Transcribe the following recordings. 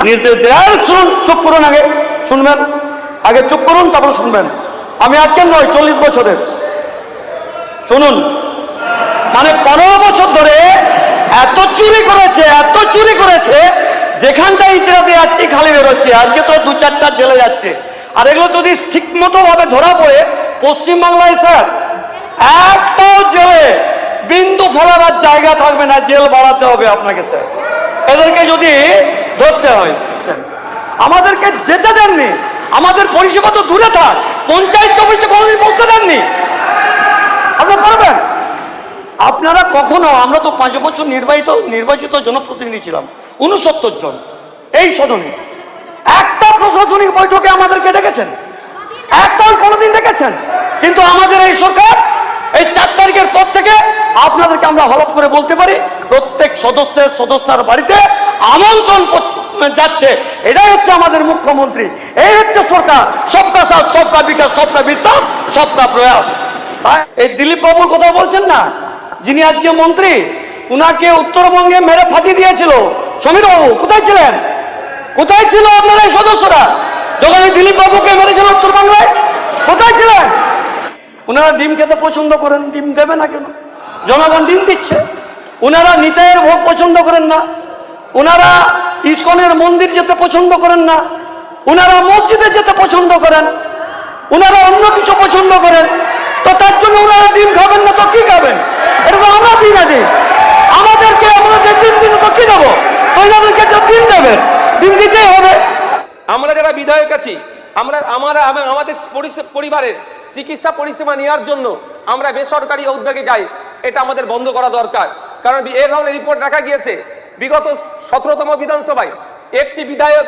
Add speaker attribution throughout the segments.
Speaker 1: নির্দেশ দেয়। শুনুন, চুপ করুন, আগে শুনবেন, আগে চুপ করুন, তারপর শুনবেন। আমি আজকে নয়, 40 বছরের। শুনুন, মানে 15 বছর ধরে এত চুরি করেছে, এত চুরি করেছে, যেখানটাই ইচড়াতে যাচ্ছি খালি বেরোচ্ছে। আজকে তো 2-4টা জেলে যাচ্ছে। আর এগুলো যদি ঠিক মতো ভাবে ধরা পড়ে, পশ্চিমবাংলায় স্যার একটাও জেলে বিন্দু ফেলার জায়গা থাকবে না, জেল বাড়াতে হবে আপনাকে স্যার, এদেরকে যদি ধরতে হয়। আমাদেরকে যেতে দেননি, আমাদের পরিষেবা তো দূরে থাক, পঞ্চায়েত অফিসে কোনোদিন বসতে দেননি। আপনারা পারবেন? আপনারা কখনো, আমরা তো 5 বছর নির্বাচিত জনপ্রতিনিধি ছিলাম, 69 জন এই সদনে। একটা প্রশাসনিক বৈঠকে আমাদেরকে ডেকেছেন? একটাও কোনোদিন ডেকেছেন? কিন্তু আমাদের এই সরকার এই 4 তারিখের পর থেকে আপনাদেরকে আমরা হলফ করে বলতে পারি, প্রত্যেক সদস্যের বাড়িতে আমন্ত্রণ যাচ্ছে। এটাই হচ্ছে আমাদের মুখ্যমন্ত্রী, এই হচ্ছে সরকার, সবকা সাথ, সবকা বিকাশ, সবকা বিশ্বাস, সবকা প্রয়াস। এই দিলীপ বাবুর কথা বলছেন না, যিনি আজকে মন্ত্রী, উনাকে উত্তরবঙ্গে মেরে ফাটিয়ে দিয়েছিল সমীর বাবু। কোথায় ছিলেন? কোথায় ছিল আপনারা এই সদস্যরা যখন এই দিলীপ বাবুকে মেরেছিল উত্তরবঙ্গে? কোথায় ছিলেন? উনারা ডিম খেতে পছন্দ করেন, ডিম দেবে না কেন? জনগণ ডিম দিচ্ছে। উনারা নিতাইয়ের ভোগ পছন্দ করেন না, উনারা ইস্কনের মন্দির যেতে পছন্দ করেন না, উনারা মসজিদে যেতে পছন্দ করেন, উনারা অন্য কিছু পছন্দ করেন। তো তার জন্য উনারা ডিম খাবেন না তো কি খাবেন? এটা তো আমরা দিই না ডিম। আমাদেরকে আপনাদের ডিম দিলে তো কি দেবো? ওইনাদেরকে তো ডিম দেবেন, ডিম দিতেই হবে।
Speaker 2: আমরা যারা বিধায়ক আছি, আমরা আমাদের পরিবারের চিকিৎসা পরিষেবা নেওয়ার জন্য আমরা বেসরকারি উদ্যোগে যাই। এটা আমাদের বন্ধ করা দরকার। কারণ এর ধরনের রিপোর্ট দেখা গিয়েছে, বিগত 17তম বিধানসভায় একটি বিধায়ক,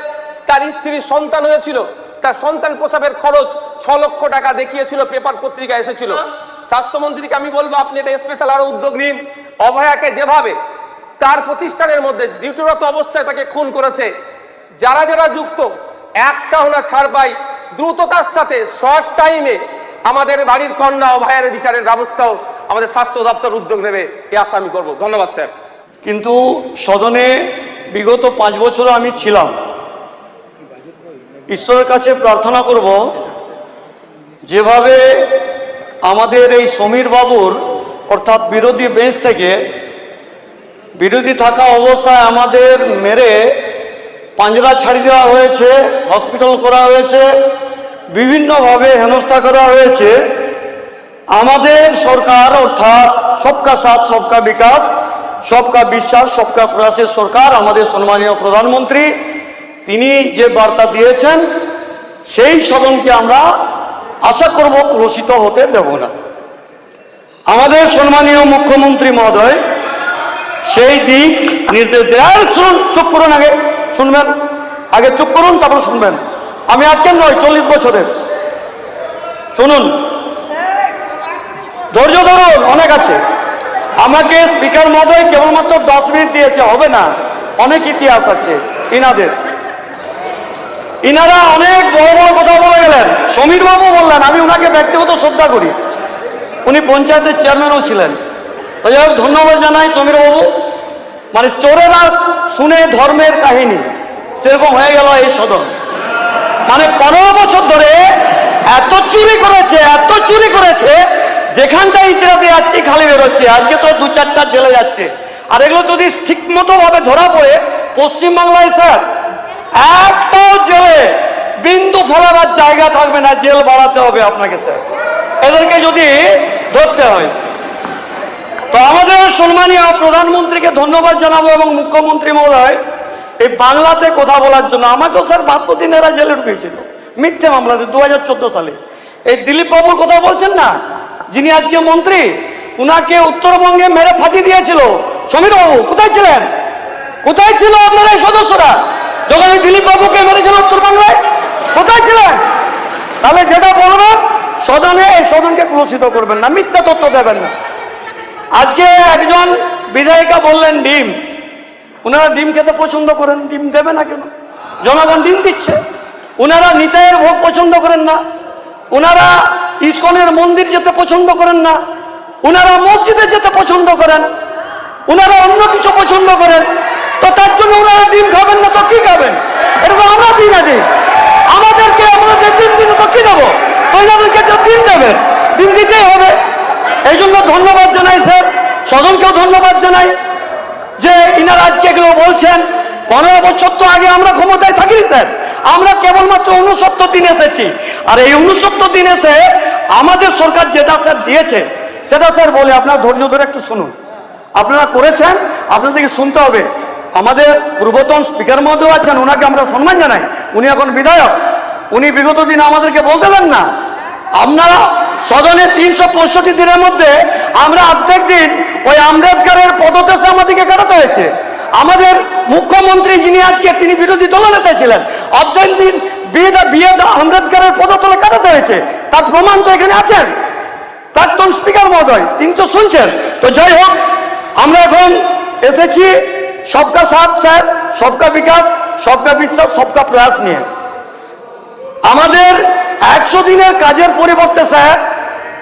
Speaker 2: তার স্ত্রীর সন্তান হয়েছিল, তার সন্তান প্রসবের খরচ 6 লক্ষ টাকা দেখিয়েছিল, পেপার পত্রিকা এসেছিল। স্বাস্থ্যমন্ত্রীকে আমি বলবো, আপনি এটা স্পেশাল আরো উদ্যোগ নিন। অভয়াকে যেভাবে তার প্রতিষ্ঠানের মধ্যে ডিউটিরত অবস্থায় তাকে খুন করেছে, যারা যারা যুক্ত একটা হলো ছাড় পাই, দ্রুততার সাথে শর্ট টাইমে আমাদের বাড়ির কন্যা অভয়ের বিচারের ব্যবস্থাও আমাদের স্বাস্থ্য দপ্তর উদ্যোগ নেবে, এই আশা আমি করবো। ধন্যবাদ স্যার।
Speaker 1: কিন্তু সদনে বিগত 5 বছর আমি ছিলাম। ঈশ্বরের কাছে প্রার্থনা করব, যেভাবে আমাদের এই সমীর বাবুর অর্থাৎ বিরোধী বেঞ্চ থেকে, বিরোধী থাকা অবস্থায় আমাদের মেরে পাঞ্জরা ছাড়িয়ে দেওয়া হয়েছে, হসপিটাল করা হয়েছে, বিভিন্নভাবে হেনস্থা করা হয়েছে। আমাদের সরকার অর্থাৎ সবকা সাথ, সবকা বিকাশ, সবকা বিশ্বাস, সবকা প্রয়াসের সরকার, আমাদের সম্মানীয় প্রধানমন্ত্রী তিনি যে বার্তা দিয়েছেন, সেই সদনকে আমরা আশা করব কলুষিত হতে দেব না। আমাদের সম্মানীয় মুখ্যমন্ত্রী মহোদয় সেই দিক নির্দেশ দেয়। শুনুন, চুপ করুন, আগে শুনবেন, আগে চুপ করুন, তারপর শুনবেন। আমি আজকে নয়, 40 বছরের। শুনুন, ধৈর্য ধরুন, অনেক আছে। আমাকে স্পিকার মহোদয় কেবলমাত্র 10 মিনিট দিয়েছে, হবে না, অনেক ইতিহাস আছে ইনাদের। ইনারা অনেক বড় বড় কথা বলে গেলেন। সমীর বাবু বললেন, আমি ওনাকে ব্যক্তিগত শ্রদ্ধা করি, উনি পঞ্চায়েতের চেয়ারম্যানও ছিলেন। তো যাই হোক, ধন্যবাদ জানাই সমীর বাবু। মানে চোরেরা শুনে ধর্মের কাহিনী, সেরকম হয়ে গেল এই সদন। মানে 15 বছর ধরে এত চুরি করেছে, এত চুরি করেছে, যেখানটাই ইচড়াতে যাচ্ছি খালি বেরোচ্ছে। আজকে তো 2-4টা জেলে যাচ্ছে। আর এগুলো যদি ঠিক মতো ভাবে ধরা পড়ে, পশ্চিমবাংলায় স্যার একটাও জেলে বিন্দু ফেলার জায়গা থাকবে না, জেল বাড়াতে হবে আপনাকে স্যার, এদেরকে যদি ধরতে হয়। তো আমাদের সম্মানীয় প্রধানমন্ত্রীকে ধন্যবাদ জানাবো এবং মুখ্যমন্ত্রী মহোদয় এই বাংলাতে কথা বলার জন্য। আমাকেও স্যার 72 দিন এরা জেলে ঢুকেছিল মিথ্যে মামলাতে 2014 সালে। এই দিলীপ বাবুর কথা বলছেন না, যিনি আজকে মন্ত্রী, উনাকে উত্তরবঙ্গে মেরে ফাটিয়ে দিয়েছিল সমীর বাবু। কোথায় ছিলেন? কোথায় ছিল আপনারা এই সদস্যরা যখন এই দিলীপ বাবুকে মেরেছিল উত্তরবঙ্গে? কোথায় ছিলেন? তাহলে যেটা বলবেন সদনে, এই সদনকে কলুষিত করবেন না, মিথ্যা তথ্য দেবেন না। আজকে একজন বিধায়িকা বললেন ডিম, উনারা ডিম খেতে পছন্দ করেন, ডিম দেবে না কেন? জনগণ ডিম দিচ্ছে। উনারা নিতাইয়ের ভোগ পছন্দ করেন না, উনারা ইস্কনের মন্দির যেতে পছন্দ করেন না, উনারা মসজিদে যেতে পছন্দ করেন, উনারা অন্য কিছু পছন্দ করেন। তো তার জন্য উনারা ডিম খাবেন না তো কি খাবেন? দিন দেবেন, দিন দিতেই হবে। এই জন্য ধন্যবাদ জানাই স্যার, সদনকেও ধন্যবাদ জানাই যে ইনারা আজকে এগুলো বলছেন। 15 বছর তো আগে আমরা ক্ষমতায় থাকিনি স্যার, আমরা কেবলমাত্র 69 দিন এসেছি। আর এই 69 দিন এসে আমাদের সরকার যেটা স্যার দিয়েছে সেটা স্যার বলে, আপনার ধৈর্য ধরে একটু শুনুন। আপনারা করেছেন, আপনাদেরকে শুনতে হবে। আমাদের পূর্বতন স্পিকার মহোদয় আছেন, ওনাকে আমরা সম্মান জানাই, উনি এখন বিধায়ক। উনি বিগত দিন আমাদেরকে বলতে দেন না, আপনারা সদনে 365 দিনের মধ্যে আমরা অর্ধেক দিন ওই আম্বেদকরের পদদেশে আমাদেরকে কাটাতে হয়েছে। আমাদের মুখ্যমন্ত্রী যিনি আজকে, তিনি বিরোধী দলনেতা ছিলেন, অর্ধেক দিন বিয়ে আম্বেদকরের পদতলে কাটাতে হয়েছে। তার প্রমাণ তো এখানে আছেন প্রাক্তন স্পিকার মহোদয়, তিনি তো শুনছেন। তো যাই হোক, আমরা এখন এসেছি সবকা সাথ স্যার, সবকা বিকাশ, সবকা বিশ্বাস, সবকা প্রয়াস নিয়ে। আমাদের 100 দিনের কাজের পরিবর্তে স্যার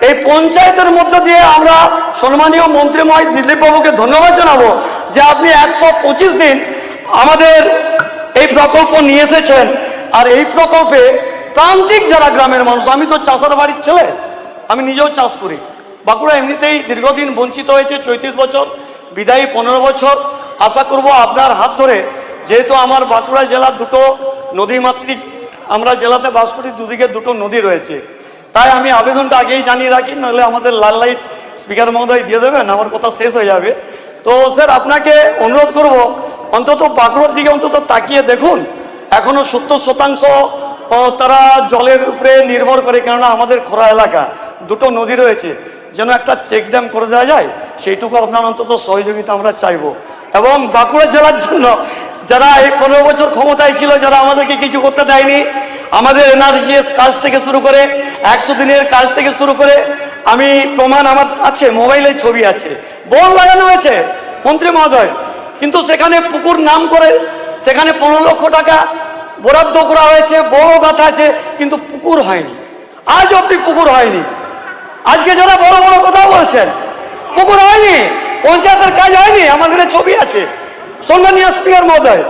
Speaker 1: এই পঞ্চায়েতের মধ্য দিয়ে আমরা সম্মানীয় মন্ত্রী মহোদয় দিলীপ বাবুকে ধন্যবাদ জানাবো যে আপনি 125 দিন আমাদের এই প্রকল্প নিয়ে এসেছেন। আর এই প্রকল্পে প্রান্তিক যারা গ্রামের মানুষ, আমি তো চাষার বাড়ির ছেলে, আমি নিজেও চাষ করি। বাঁকুড়া এমনিতেই দীর্ঘদিন বঞ্চিত হয়েছে, 34 বছর, বিদায়ী 15 বছর। আশা করব আপনার হাত ধরে, যেহেতু আমার বাঁকুড়া জেলার দুটো নদীমাতৃক আমরা জেলাতে বাস করি, দুদিকে দুটো নদী রয়েছে, তাই আমি আবেদনটা আগেই জানিয়ে রাখি, নাহলে আমাদের লাল লাইট স্পিকার মহোদয় দিয়ে দেবেন, আমার কথা শেষ হয়ে যাবে। তো স্যার আপনাকে অনুরোধ করব, অন্তত বাঁকুড়ার দিকে অন্তত তাকিয়ে দেখুন। এখনো 70% তারা জলের উপরে নির্ভর করে, কেননা আমাদের খরা এলাকা, দুটো নদী রয়েছে, যেন একটা চেক ড্যাম করে দেওয়া যায়, সেইটুকু আপনার অন্তত সহযোগিতা আমরা চাইব। এবং বাঁকুড়া জেলার জন্য যারা এই 15 বছর ক্ষমতায় ছিল, যারা আমাদেরকে কিছু করতে দেয়নি, আমাদের এনআরজিএস কাজ থেকে শুরু করে 100 দিনের কাজ থেকে শুরু করে, আমি প্রমাণ আমার আছে, মোবাইলে ছবি আছে, বন লাগানো হয়েছে মন্ত্রী মহোদয়, কিন্তু সেখানে পুকুর নাম করে সেখানে 15 লক্ষ টাকা বরাদ্দ করা হয়েছে, বড় গাথা আছে, কিন্তু পুকুর হয়নি, আজ অব্দি পুকুর হয়নি। আজকে যারা বড় বড় কথা বলছেন, পুকুর হয়নি, পঞ্চায়েতের কাজ হয়নি, আমাদের ছবি আছে। সম্মানীয় স্পিকার মহোদয়,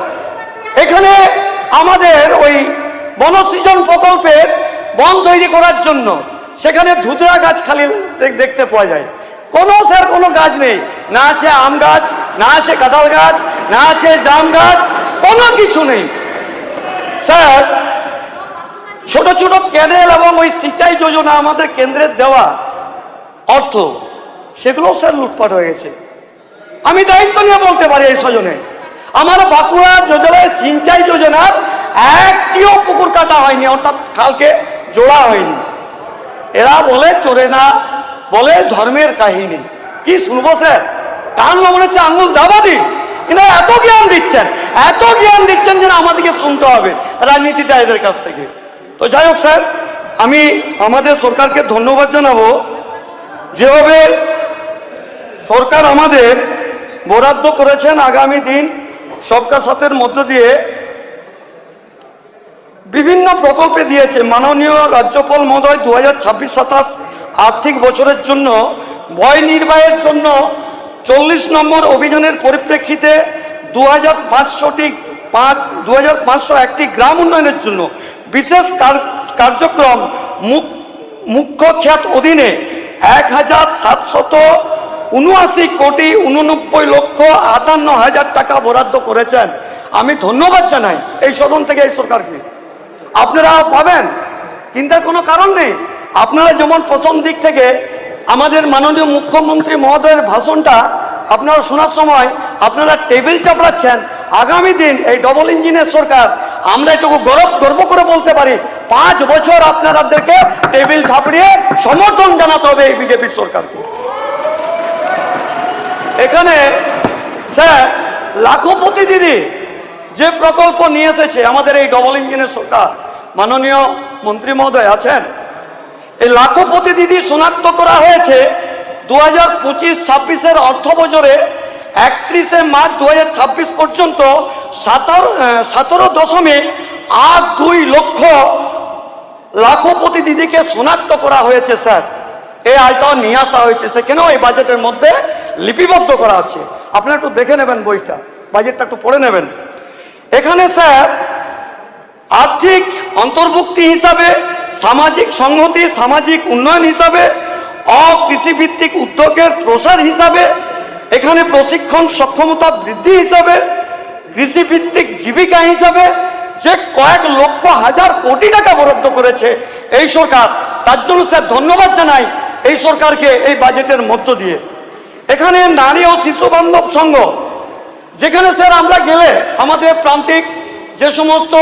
Speaker 1: এখানে আমাদের ওই বনসৃজন প্রকল্পের বন তৈরি করার জন্য সেখানে ধুতরা গাছ খালি দেখতে পাওয়া যায়, কোনো স্যার কোনো গাছ নেই, না আছে আম গাছ, না আছে কাঁঠাল গাছ, না আছে জাম গাছ, কোনো কিছু নেই স্যার। ছোট ছোট ক্যানেল এবং ওই সিঁচাই যোজনা আমাদের কেন্দ্রের দেওয়া অর্থ, সেগুলো স্যার লুটপাট হয়ে গেছে। আমি দায়িত্ব নিয়ে বলতে পারি, এই সজনে আমার বাঁকুড়া যোজনায় সিঞ্চাই যোজনার একটিও পুকুর কাটা হয়নি, অর্থাৎ খালকে জোড়া হয়নি। এরা বলে চোরে না, বলে ধর্মের কাহিনী, কি শুনবো স্যার? কান মনে হচ্ছে আঙুল দাবাদি, এরা এত জ্ঞান দিচ্ছেন, এত জ্ঞান দিচ্ছেন যে আমাদেরকে শুনতে হবে রাজনীতিটা এদের কাছ থেকে। তো যাই হোক স্যার, আমি আমাদের সরকারকে ধন্যবাদ জানাবো, যেভাবে সরকার আমাদের বরাদ্দ করেছেন আগামী দিন সবকা সাথের মধ্য দিয়ে বিভিন্ন প্রকল্পে দিয়েছে। মাননীয় রাজ্যপাল মহোদয় 2026-27 আর্থিক বছরের জন্য ভয় নির্বাহের জন্য 40 নম্বর অভিযানের পরিপ্রেক্ষিতে 2501টি গ্রাম উন্নয়নের জন্য বিশেষ কার্যক্রম মুখ্য খ্যাত অধীনে 1779,89,58,000 টাকা বরাদ্দ করেছেন। আমি ধন্যবাদ জানাই এই সদন থেকে এই সরকারকে। আপনারা পাবেন, চিন্তার কোনো কারণ নেই। আপনারা যেমন প্রথম দিক থেকে আমাদের মাননীয় মুখ্যমন্ত্রী মহোদয়ের ভাষণটা আপনারা শোনার সময় আপনারা টেবিল চাপড়াচ্ছেন, আগামী দিন এই ডবল ইঞ্জিনের সরকার, আমরা এটুকু গর্ব করে বলতে পারি 5 বছর আপনাদেরকে টেবিল থাপড়িয়ে সমর্থন জানাতে হবে এই বিজেপির সরকারকে। এখানে স্যার লাখপতি দিদি যে প্রকল্প নিয়ে এসেছে আমাদের এই ডবল ইঞ্জিনের সরকার, মাননীয় মন্ত্রী মহোদয় আছেন, এই লাখপতি দিদি শনাক্ত করা হয়েছে 2025-26 অর্থ বছরে 31 মার্চ 2026 পর্যন্ত 17.82 লক্ষ লাখপতি দিদিকে শনাক্ত করা হয়েছে স্যার। এই আয়টাও নিয়ে আসা হয়েছে, সেখানেও এই বাজেটের মধ্যে লিপিবদ্ধ করা আছে। আপনারা একটু দেখে নেবেন বইটা, বাজেটটা একটু পড়ে নেবেন। এখানে স্যার আর্থিক অন্তর্ভুক্তি হিসাবে সামাজিক সংহতি, সামাজিক উন্নয়ন হিসাবে, অকৃষিভিত্তিক উদ্যোগের প্রসার হিসাবে, এখানে প্রশিক্ষণ সক্ষমতা বৃদ্ধি হিসাবে, কৃষিভিত্তিক জীবিকা হিসাবে যে কয়েক লক্ষ হাজার কোটি টাকা বরাদ্দ করেছে এই সরকার, তার জন্য স্যার ধন্যবাদ জানাই এই সরকারকে এই বাজেটের মধ্য দিয়ে। এখানে নারী ও শিশু বান্ধব সংঘ, যেখানে স্যার আমরা গেলে আমাদের প্রান্তিক যে সমস্ত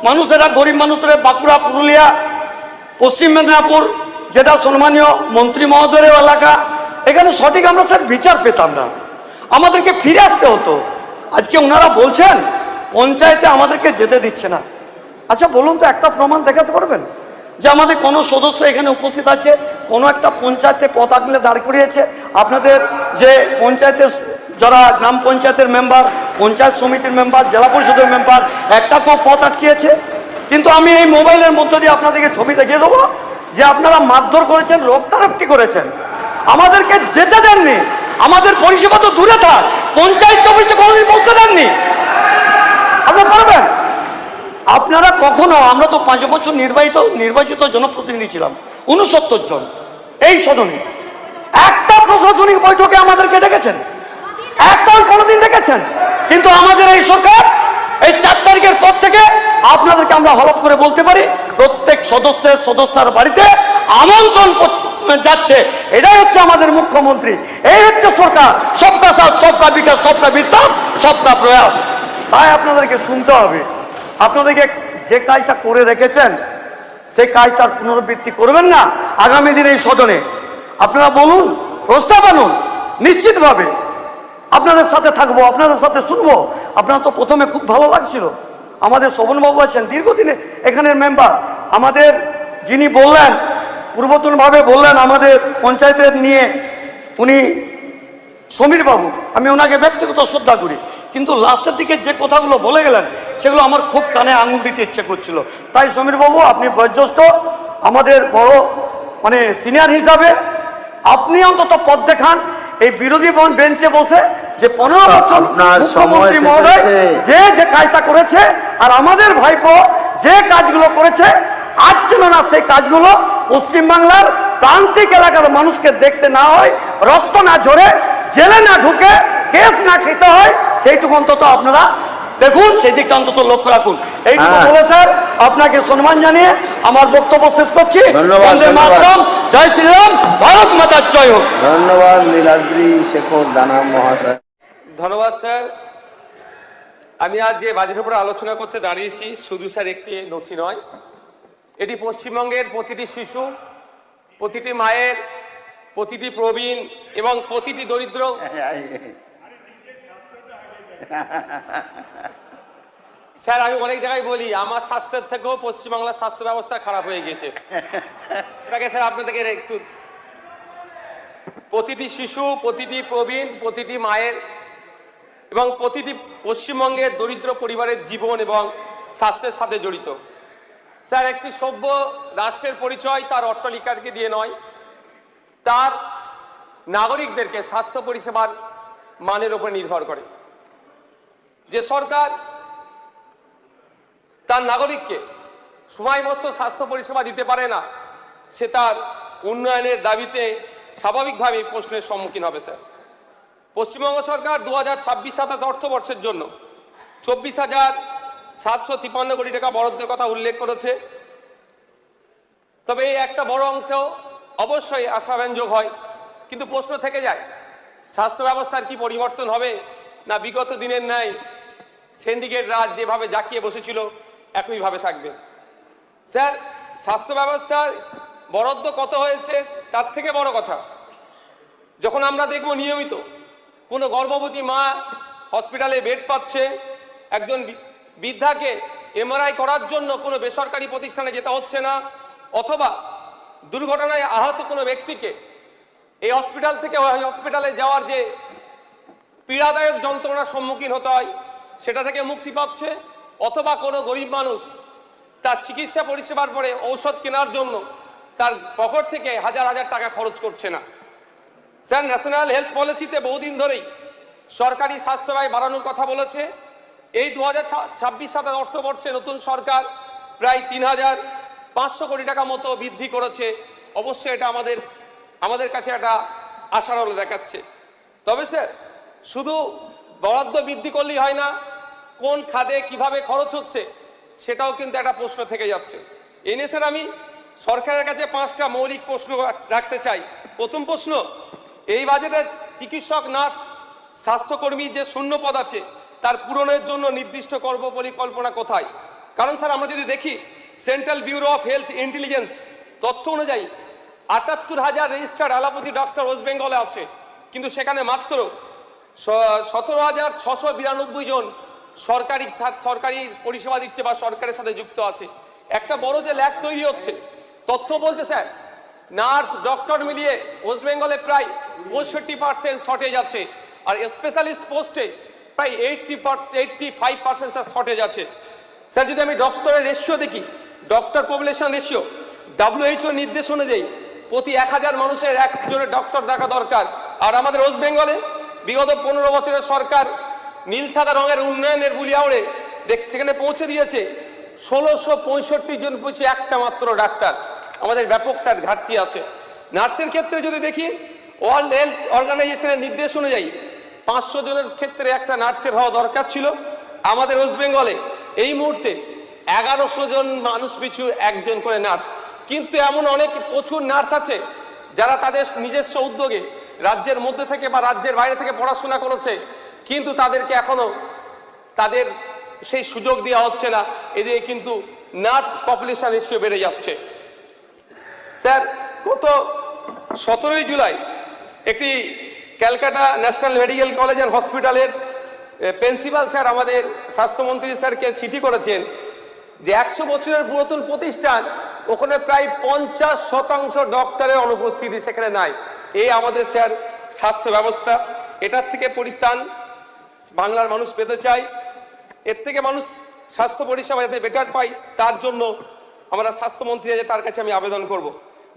Speaker 1: মানুষেরা, গরিব মানুষেরা, বাঁকুড়া, পুরুলিয়া, পশ্চিম মেদিনীপুর, যেটা সম্মানীয় মন্ত্রী মহোদয়ের এলাকা, এখানে সঠিক আমরা স্যার বিচার পেতাম না, আমাদেরকে ফিরে আসতে হতো। আজকে ওনারা বলছেন পঞ্চায়েতে আমাদেরকে যেতে দিচ্ছে না। আচ্ছা বলুন তো, একটা প্রমাণ দেখাতে পারবেন যে আমাদের কোনো সদস্য এখানে উপস্থিত আছে, কোনো একটা পঞ্চায়েতে পদ আগলে দাঁড় করিয়েছে? আপনাদের যে পঞ্চায়েতের যারা গ্রাম পঞ্চায়েতের মেম্বার, পঞ্চায়েত সমিতির মেম্বার, জেলা পরিষদের মেম্বার, একটা কেউ পথ আটকিয়েছে? কিন্তু আমি এই মোবাইলের মধ্য দিয়ে আপনাদেরকে ছবি দেখিয়ে দেবো যে আপনারা মারধর করেছেন, রক্তারক্তি করেছেন, আমাদেরকে যেতে দেননি, আমাদের পরিষেবা তো দূরে থাক, পঞ্চায়েত অফিসে কোনোদিন বসতে দেননি। আপনারা পারবেন? আপনারা কখনো, আমরা তো 5 বছর নির্বাচিত জনপ্রতিনিধি ছিলাম, 69 জন এই সদনে, একটা প্রশাসনিক বৈঠকে আমাদেরকে ডেকেছেন? একটাও কোনোদিন ডেকেছেন? কিন্তু আমাদের এই সরকার এই 4 তারিখের পর থেকে আপনাদেরকে আমরা হলফ করে বলতে পারি, প্রত্যেক সদস্যের বাড়িতে আমন্ত্রণ যাচ্ছে। এটাই হচ্ছে আমাদের মুখ্যমন্ত্রী, এই হচ্ছে সরকার, সবকা সাথ, সবকা বিকাশ, সবকা বিশ্বাস, সবকা প্রয়াস। তাই আপনাদেরকে শুনতে হবে। আপনাদেরকে যে কাজটা করে রেখেছেন সেই কাজটার পুনরাবৃত্তি করবেন না আগামী দিনে এই সদনে? আপনারা বলুন, প্রস্তাব আনুন, নিশ্চিতভাবে আপনাদের সাথে থাকবো, আপনাদের সাথে শুনবো। আপনার তো প্রথমে খুব ভালো লাগছিল, আমাদের শোভনবাবু আছেন দীর্ঘদিনে এখানের মেম্বার, আমাদের যিনি বললেন পূর্বতনভাবে বললেন আমাদের পঞ্চায়েতের নিয়ে, উনি সমীর বাবু, আমি ওনাকে ব্যক্তিগত শ্রদ্ধা করি, কিন্তু লাস্টের দিকে যে কথাগুলো বলে গেলেন সেগুলো আমার খুব কানে আঙুল দিতে ইচ্ছে করছিল। তাই সমীর বাবু, আপনি বয়োজ্যেষ্ঠ, আমাদের বড় সিনিয়র হিসাবে আপনি অন্তত পথ দেখান। এই বিরোধী বেঞ্চে বসে যে 15 বছর মুখ্যমন্ত্রী মহোদয় যে কাজটা করেছে, আর আমাদের ভাইপো যে কাজগুলো করেছে, আজ ছিল না সেই কাজগুলো পশ্চিমবাংলার প্রান্তিক এলাকার মানুষকে দেখতে না হয়, রক্ত না ঝরে, জেলে না ঢুকে, কেস না খেতে হয়, সেইটুকু অন্তত আপনারা দেখুন, সেই দিকটা অন্তত লক্ষ্য রাখুন। এইটুকু বলে স্যার আপনাকে সম্মান জানিয়ে আমার বক্তব্য শেষ করছি। বন্দে মাতরম, জয় শ্রীরাম, ভারত মাতার জয় হোক।
Speaker 3: ধন্যবাদ নীলাদ্রি শেখর দানা মহাশয়।
Speaker 2: ধন্যবাদ স্যার। আমি আজ যে বাজেটের উপরে আলোচনা করতে দাঁড়িয়েছি, শুধু স্যার একটি নথি নয়, এটি পশ্চিমবঙ্গের প্রতিটি শিশু, প্রতিটি মায়ের, প্রতিটি প্রবীণ এবং প্রতিটি দরিদ্র। স্যার আমি অনেক জায়গায় বলি, আমার স্বাস্থ্যের থেকেও পশ্চিমবাংলার স্বাস্থ্য ব্যবস্থা খারাপ হয়ে গেছে। এটাকে স্যার আপনাদেরকে একটু, প্রতিটি শিশু, প্রতিটি প্রবীণ, প্রতিটি মায়ের এবং প্রতিটি পশ্চিমবঙ্গের দরিদ্র পরিবারের জীবন এবং স্বাস্থ্যের সাথে জড়িত। স্যার একটি সভ্য রাষ্ট্রের পরিচয় তার অট্টালিকাকে দিয়ে নয়, তার নাগরিকদেরকে স্বাস্থ্য পরিষেবার মানের উপর নির্ভর করে। যে সরকার তার নাগরিককে সময় মতো স্বাস্থ্য পরিষেবা দিতে পারে না, সে তার উন্নয়নের দাবিতে স্বাভাবিকভাবেই প্রশ্নের সম্মুখীন হবে। স্যার পশ্চিমবঙ্গ সরকার 2026-27 অর্থবর্ষের জন্য 24,753 কোটি টাকা বরাদ্দের কথা উল্লেখ করেছে। তবে এই একটা বড় অংশ অবশ্যই আশাব্যঞ্জক হয়, কিন্তু প্রশ্ন থেকে যায়, স্বাস্থ্য ব্যবস্থার কি পরিবর্তন হবে, না বিগত দিনের ন্যায় সিন্ডিকেট রাজ যেভাবে জাঁকিয়ে বসেছিল একইভাবে থাকবে? স্যার স্বাস্থ্য ব্যবস্থার বরাদ্দ কত হয়েছে তার থেকে বড় কথা, যখন আমরা দেখব নিয়মিত কোনো গর্ভবতী মা হসপিটালে বেড পাচ্ছে, একজন বৃদ্ধাকে এমআরআই করার জন্য কোনো বেসরকারি প্রতিষ্ঠানে যেতে হচ্ছে না, অথবা দুর্ঘটনায় আহত কোনো ব্যক্তিকে এই হসপিটাল থেকে ওই হসপিটালে যাওয়ার যে পীড়াদায়ক যন্ত্রণার সম্মুখীন হতে হয় সেটা থেকে মুক্তি পাচ্ছে, অথবা কোনো গরিব মানুষ তার চিকিৎসা পরিষেবার পরে ঔষধ কেনার জন্য তার পকেট থেকে হাজার হাজার টাকা খরচ করছে না। স্যার ন্যাশনাল হেলথ পলিসিতে বহুদিন ধরেই সরকারি স্বাস্থ্য ব্যয় বাড়ানোর কথা বলেছে। এই 2026-27 অর্থবর্ষে নতুন সরকার প্রায় 3,000 500 কোটি টাকা মতো বৃদ্ধি করেছে। অবশ্যই এটা আমাদের কাছে একটা আশার আলো দেখাচ্ছে। তবে স্যার শুধু বরাদ্দ বৃদ্ধি করলেই হয় না, কোন খাতে কিভাবে খরচ হচ্ছে সেটাও কিন্তু একটা প্রশ্ন থেকে যাচ্ছে। এই নিয়ে স্যার আমি সরকারের কাছে 5টা মৌলিক প্রশ্ন রাখতে চাই। প্রথম প্রশ্ন, এই বাজেটে চিকিৎসক, নার্স, স্বাস্থ্যকর্মী যে শূন্য পদ আছে তার পূরণের জন্য নির্দিষ্ট কর্মপরিকল্পনা কোথায়? কারণ স্যার আমরা যদি দেখি central bureau of health intelligence তথ্য অনুযায়ী 78,000 রেজিস্টার্ড অ্যালোপ্যাথি ডক্টর ওয়েস্ট বেঙ্গলে আছে, কিন্তু সেখানে মাত্র 17,692 জন সরকারি পরিষেবা দিচ্ছে বা সরকারের সাথে যুক্ত আছে। একটা বড় যে ল্যাগ তৈরি হচ্ছে, তথ্য বলছে স্যার নার্স ডক্টর মিলিয়ে ওয়েস্ট বেঙ্গলে প্রায় 65% শর্টেজ আছে, আর স্পেশালিস্ট পোস্টে প্রায় 85% স্যার শর্টেজ আছে। স্যার যদি আমি ডক্টরের রেশিও দেখি, ডক্টর পপুলেশন রেশিও WHO নির্দেশ অনুযায়ী প্রতি 1000 মানুষের একজনের ডক্টর দেখা দরকার, আর আমাদের ওয়েস্ট বেঙ্গলে বিগত 15 বছরের সরকার নীল সাদা রঙের উন্নয়নের বুলিয়াউড়ে সেখানে পৌঁছে দিয়েছে 1665 জন পৌঁছে একটা মাত্র ডাক্তার। আমাদের ব্যাপক স্যার ঘাটতি আছে। নার্সের ক্ষেত্রে যদি দেখি ওয়ার্ল্ড হেলথ অর্গানাইজেশনের নির্দেশ অনুযায়ী 500 জনের ক্ষেত্রে একটা নার্সের হওয়া দরকার ছিল। আমাদের ওয়েস্ট বেঙ্গলে এই মুহূর্তে 1100 জন মানুষ পিছু একজন করে নার্স, কিন্তু এমন অনেক প্রচুর নার্স আছে যারা তাদের নিজস্ব উদ্যোগে রাজ্যের মধ্যে থেকে বা রাজ্যের বাইরে থেকে পড়াশোনা করেছে, কিন্তু তাদেরকে এখনো তাদের সেই সুযোগ দেওয়া হচ্ছে না। এদিকে কিন্তু নার্স পপুলেশন রেশিও বেড়ে যাচ্ছে। স্যার গত 17 জুলাই একটি Calcutta national medical college and হসপিটালের প্রিন্সিপাল স্যার আমাদের স্বাস্থ্যমন্ত্রী স্যারকে চিঠি করেছেন যে 100 বছরের পুরাতন প্রতিষ্ঠান, ওখানে প্রায় 50% ডক্টরের অনুপস্থিতি সেখানে নাই। এই আমাদের স্যার স্বাস্থ্য ব্যবস্থা, এটার থেকে পরিত্রাণ বাংলার মানুষ পেতে চায়। এর থেকে মানুষ স্বাস্থ্য পরিষেবা যাতে বেটার পায়, তার জন্য আমরা স্বাস্থ্যমন্ত্রী তার কাছে আমি আবেদন করব।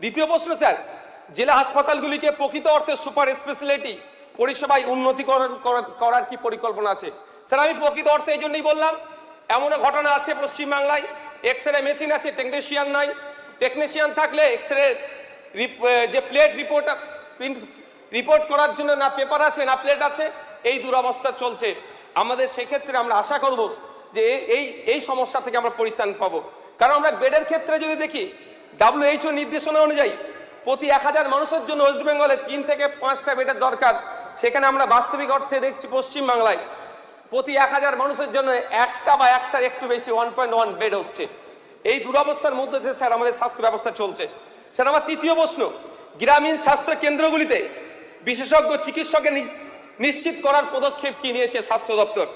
Speaker 2: দ্বিতীয় প্রশ্ন স্যার, জেলা হাসপাতালগুলিকে প্রকৃত অর্থে সুপার স্পেশালিটি পরিষেবায় উন্নতিকরণ করার কি পরিকল্পনা আছে? স্যার আমি প্রকৃত অর্থে এই জন্যই বললাম, এমন ঘটনা আছে পশ্চিমবাংলায় এক্সরে মেশিন আছে, টেকনিশিয়ান নাই। টেকনিশিয়ান থাকলে এক্সরে যে প্লেট রিপোর্ট করার জন্য না পেপার আছে না প্লেট আছে, এই দুরবস্থা চলছে। আমাদের সেক্ষেত্রে আমরা আশা করব যে এই সমস্যা থেকে আমরা পরিত্রাণ পাবো। কারণ আমরা বেডের ক্ষেত্রে যদি দেখি WHO নির্দেশনা অনুযায়ী প্রতি 1000 মানুষের জন্য ওয়েস্ট বেঙ্গলে 3 থেকে 5টা বেডের দরকার। সেখানে আমরা বাস্তবিক অর্থে দেখছি পশ্চিমবাংলায় প্রতি 1000 মানুষের জন্য একটা বা একটার একটু বেশি 1.1 বেড হচ্ছে। এই দুরবস্থার মধ্যে দিয়ে স্যার আমাদের স্বাস্থ্য ব্যবস্থা চলছে। স্যার আমার তৃতীয় প্রশ্ন, গ্রামীণ স্বাস্থ্য কেন্দ্রগুলিতে বিশেষজ্ঞ চিকিৎসকের নিশ্চিত করার পদক্ষেপ কি নিয়েছে স্বাস্থ্য দপ্তর?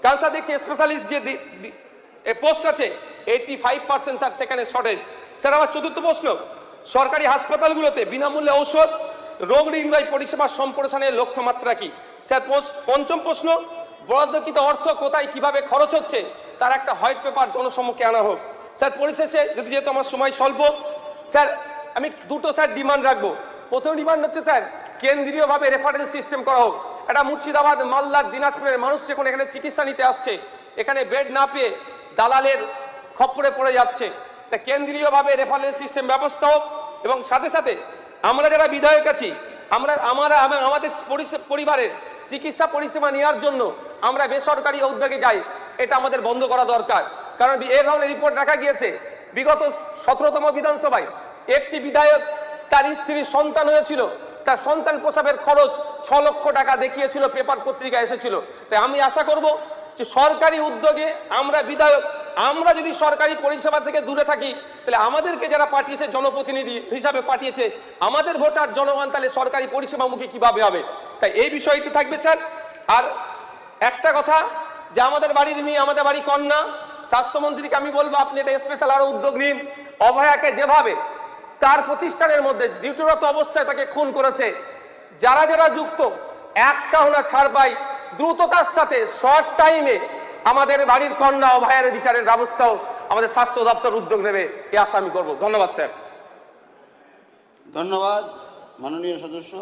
Speaker 2: কারণ স্যার দেখছি স্পেশালিস্ট যে পোস্ট আছে 85% স্যার সেখানে শর্টেজ। স্যার আমার চতুর্থ প্রশ্ন, সরকারি হাসপাতালগুলোতে বিনামূল্যে ঔষধ, রোগ নির্ণয় পরিষেবা সম্প্রসারণের লক্ষ্যমাত্রা কি? স্যার পঞ্চম প্রশ্ন, বরাদ্দকৃত অর্থ কোথায় কিভাবে খরচ হচ্ছে তার একটা হোয়াইট পেপার জনসম্মুখে আনা হোক। স্যার পরিশেষে যেহেতু আমার সময় স্বল্প, স্যার আমি দুটো স্যার ডিমান্ড রাখবো। প্রথম ডিমান্ড হচ্ছে স্যার কেন্দ্রীয়ভাবে রেফারেল সিস্টেম করা হোক। এটা মুর্শিদাবাদ, মালদা, দিনাজপুরের মানুষ যখন এখানে চিকিৎসা নিতে আসছে, এখানে বেড না পেয়ে দালালের খপ্পরে পড়ে যাচ্ছে। তা কেন্দ্রীয়ভাবে রেফারেল সিস্টেম ব্যবস্থা হোক, এবং সাথে সাথে আমরা যারা বিধায়ক আছি আমাদের পরিবারের চিকিৎসা পরিষেবা নেওয়ার জন্য আমরা বেসরকারি উদ্যোগে যাই, এটা আমাদের বন্ধ করা দরকার। কারণ এই ধরনের রিপোর্ট দেখা গিয়েছে বিগত 17তম বিধানসভায় একটি বিধায়ক তার স্ত্রীর সন্তান হয়েছিল, তার সন্তান প্রসবের খরচ 6 লক্ষ টাকা দেখিয়েছিল, পেপার পত্রিকা এসেছিল। তাই আমি আশা করব যে সরকারি উদ্যোগে আমরা বিধায়ক, আমরা যদি সরকারি পরিষেবা থেকে দূরে থাকি, তাহলে আমাদেরকে যারা পাঠিয়েছে জনপ্রতিনিধি হিসাবে পাঠিয়েছে, আমাদের ভোটার জনগণ তাহলে সরকারি পরিষেবামুখী কিভাবে হবে? তাই এই বিষয়টি থাকবে স্যার। আর একটা কথা, যে আমাদের বাড়ির মেয়ে, আমাদের বাড়ি কন্যা, স্বাস্থ্যমন্ত্রীকে আমি বলবো আপনি এটা স্পেশাল আরো উদ্যোগ নিন। অভয়াকে যেভাবে তার প্রতিষ্ঠানের মধ্যে ডিউটিরত অবস্থায় তাকে খুন করেছে, যারা যারা যুক্ত একটা হলো ছাড় পাই, দ্রুততার সাথে শর্ট টাইমে আমাদের বাড়ির কন্যা অভয়ের বিচারের ব্যবস্থাও আমাদের স্বাস্থ্য দপ্তর উদ্যোগ নেবে, এই আশা আমি করবো। ধন্যবাদ স্যার।
Speaker 3: ধন্যবাদ মাননীয় সদস্য।